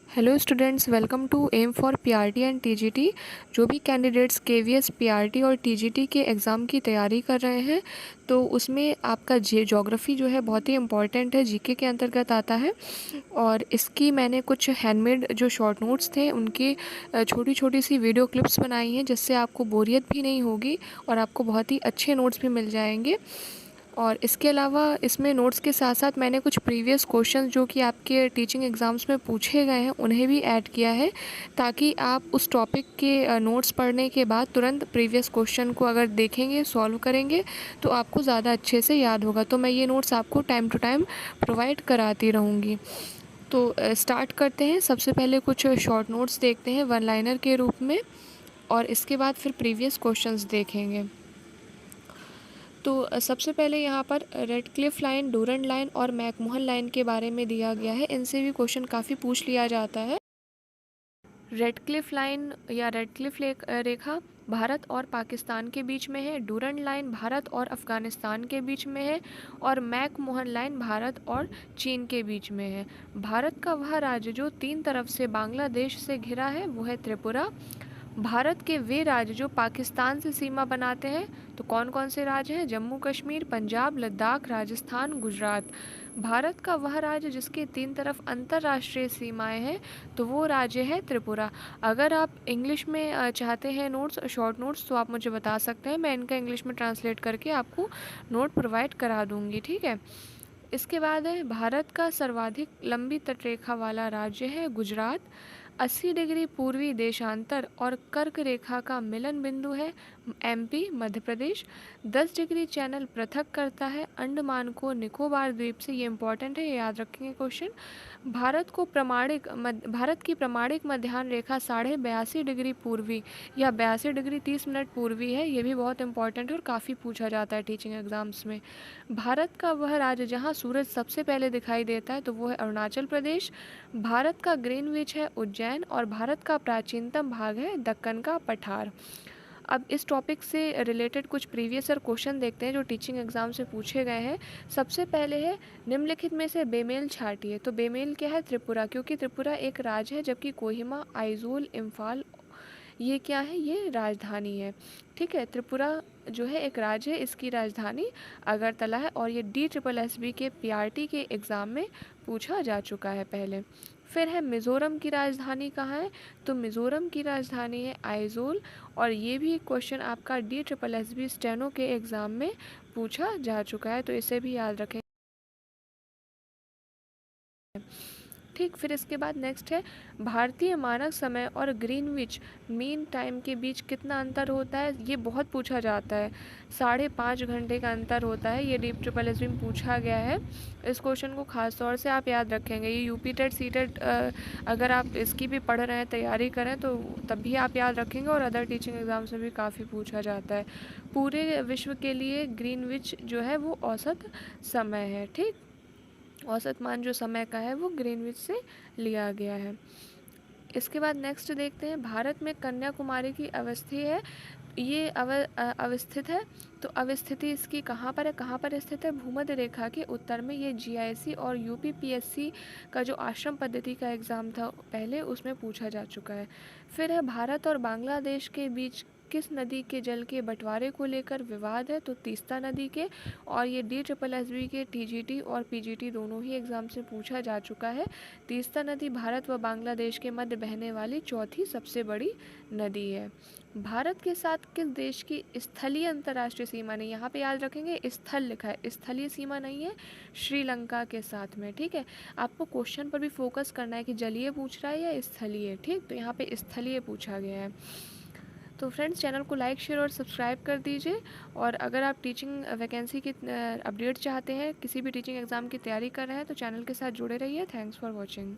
Hello students, welcome to M for PRT and TGT. जो भी candidates KVS PRT और TGT के exam की तैयारी कर रहे हैं तो उसमें आपका ज्योग्राफी जो है बहुत ही इम्पॉर्टेंट है, जीके के अंतर्गत आता है। और इसकी मैंने कुछ हैंडमेड जो शॉर्ट नोट्स थे उनकी छोटी छोटी सी वीडियो क्लिप्स बनाई हैं, जिससे आपको बोरियत भी नहीं होगी और आपको बहुत ही अच्छे नोट्स भी मिल जाएंगे। और इसके अलावा इसमें नोट्स के साथ साथ मैंने कुछ प्रीवियस क्वेश्चंस जो कि आपके टीचिंग एग्ज़ाम्स में पूछे गए हैं उन्हें भी ऐड किया है, ताकि आप उस टॉपिक के नोट्स पढ़ने के बाद तुरंत प्रीवियस क्वेश्चन को अगर देखेंगे, सॉल्व करेंगे तो आपको ज़्यादा अच्छे से याद होगा। तो मैं ये नोट्स आपको टाइम टू टाइम प्रोवाइड कराती रहूँगी। तो स्टार्ट करते हैं। सबसे पहले कुछ शॉर्ट नोट्स देखते हैं वन लाइनर के रूप में, और इसके बाद फिर प्रीवियस क्वेश्चंस देखेंगे। तो सबसे पहले यहाँ पर रेडक्लिफ लाइन, डूरंड लाइन और मैकमोहन लाइन के बारे में दिया गया है। इनसे भी क्वेश्चन काफ़ी पूछ लिया जाता है। रेडक्लिफ लाइन या रेडक्लिफ रेखा भारत और पाकिस्तान के बीच में है। डूरंड लाइन भारत और अफ़गानिस्तान के बीच में है। और मैकमोहन लाइन भारत और चीन के बीच में है। भारत का वह राज्य जो 3 तरफ से बांग्लादेश से घिरा है वो है त्रिपुरा। भारत के वे राज्य जो पाकिस्तान से सीमा बनाते हैं तो कौन कौन से राज्य हैं? जम्मू कश्मीर, पंजाब, लद्दाख, राजस्थान, गुजरात। भारत का वह राज्य जिसके 3 तरफ अंतर्राष्ट्रीय सीमाएं हैं तो वो राज्य है त्रिपुरा। अगर आप इंग्लिश में चाहते हैं नोट्स, शॉर्ट नोट्स, तो आप मुझे बता सकते हैं, मैं इनका इंग्लिश में ट्रांसलेट करके आपको नोट प्रोवाइड करा दूँगी, ठीक है। इसके बाद है भारत का सर्वाधिक लंबी तटरेखा वाला राज्य है गुजरात। 80 डिग्री पूर्वी देशांतर और कर्क रेखा का मिलन बिंदु है MP, Madhya Pradesh. 10 degree channel पृथक करता है अंडमान को निकोबार द्वीप से। ये इंपॉर्टेंट है, ये याद रखेंगे क्वेश्चन। भारत की प्रमाणिक मध्याह्न रेखा 82.5 डिग्री पूर्वी या 82 डिग्री 30 मिनट पूर्वी है। ये भी बहुत इंपॉर्टेंट है और काफ़ी पूछा जाता है टीचिंग एग्जाम्स में। भारत का वह राज्य जहाँ सूरज सबसे पहले दिखाई देता है तो वो है अरुणाचल प्रदेश। भारत का ग्रीनविच है उज्जैन। और भारत का प्राचीनतम भाग है दक्कन का पठार। अब इस टॉपिक से रिलेटेड कुछ प्रीवियस ईयर क्वेश्चन देखते हैं जो टीचिंग एग्जाम से पूछे गए हैं। सबसे पहले है निम्नलिखित में से बेमेल छाटिए। तो बेमेल क्या है? त्रिपुरा, क्योंकि त्रिपुरा एक राज्य है, जबकि कोहिमा, आइजोल, इम्फाल ये क्या है? ये राजधानी है, ठीक है। त्रिपुरा जो है एक राज्य है, इसकी राजधानी अगरतला है। और ये DSSB के पीआरटी के एग्ज़ाम में पूछा जा चुका है पहले। फिर है मिज़ोरम की राजधानी कहाँ है? तो मिज़ोरम की राजधानी है आइजोल। और ये भी क्वेश्चन आपका DSSB स्टेनो के एग्ज़ाम में पूछा जा चुका है, तो इसे भी याद रखें, ठीक। फिर इसके बाद नेक्स्ट है भारतीय मानक समय और ग्रीनविच मीन टाइम के बीच कितना अंतर होता है? ये बहुत पूछा जाता है। 5.5 घंटे का अंतर होता है, ये DSSB में पूछा गया है। इस क्वेश्चन को खास तौर से आप याद रखेंगे। ये यूपी टेट सी टेट अगर आप इसकी भी पढ़ रहे हैं, तैयारी करें तो तब भी आप याद रखेंगे। और अदर टीचिंग एग्जाम से भी काफ़ी पूछा जाता है। पूरे विश्व के लिए ग्रीनविच जो है वो औसत समय है, ठीक। औसत मान जो समय का है वो ग्रीनविच से लिया गया है। इसके बाद नेक्स्ट देखते हैं भारत में कन्याकुमारी की अवस्थी है, ये अवस्थित है। तो अवस्थिति इसकी कहाँ पर है? कहाँ पर स्थित है? भूमध्य रेखा के उत्तर में। ये GIC और UPPSC का जो आश्रम पद्धति का एग्ज़ाम था पहले, उसमें पूछा जा चुका है। फिर है भारत और बांग्लादेश के बीच किस नदी के जल के बंटवारे को लेकर विवाद है? तो तीस्ता नदी के। और ये DSSB के TGT और PGT दोनों ही एग्ज़ाम से पूछा जा चुका है। तीस्ता नदी भारत व बांग्लादेश के मध्य बहने वाली चौथी सबसे बड़ी नदी है। भारत के साथ किस देश की स्थलीय अंतर्राष्ट्रीय सीमा नहीं? यहाँ पे याद रखेंगे स्थल लिखा है, स्थलीय सीमा नहीं है, श्रीलंका के साथ में, ठीक है। आपको क्वेश्चन पर भी फोकस करना है कि जलीय पूछ रहा है या स्थलीय, ठीक। तो यहाँ पे स्थलीय पूछा गया है। तो फ्रेंड्स, चैनल को लाइक, शेयर और सब्सक्राइब कर दीजिए। और अगर आप टीचिंग वैकेंसी की अपडेट चाहते हैं, किसी भी टीचिंग एग्ज़ाम की तैयारी कर रहे हैं, तो चैनल के साथ जुड़े रहिए। Thanks for watching.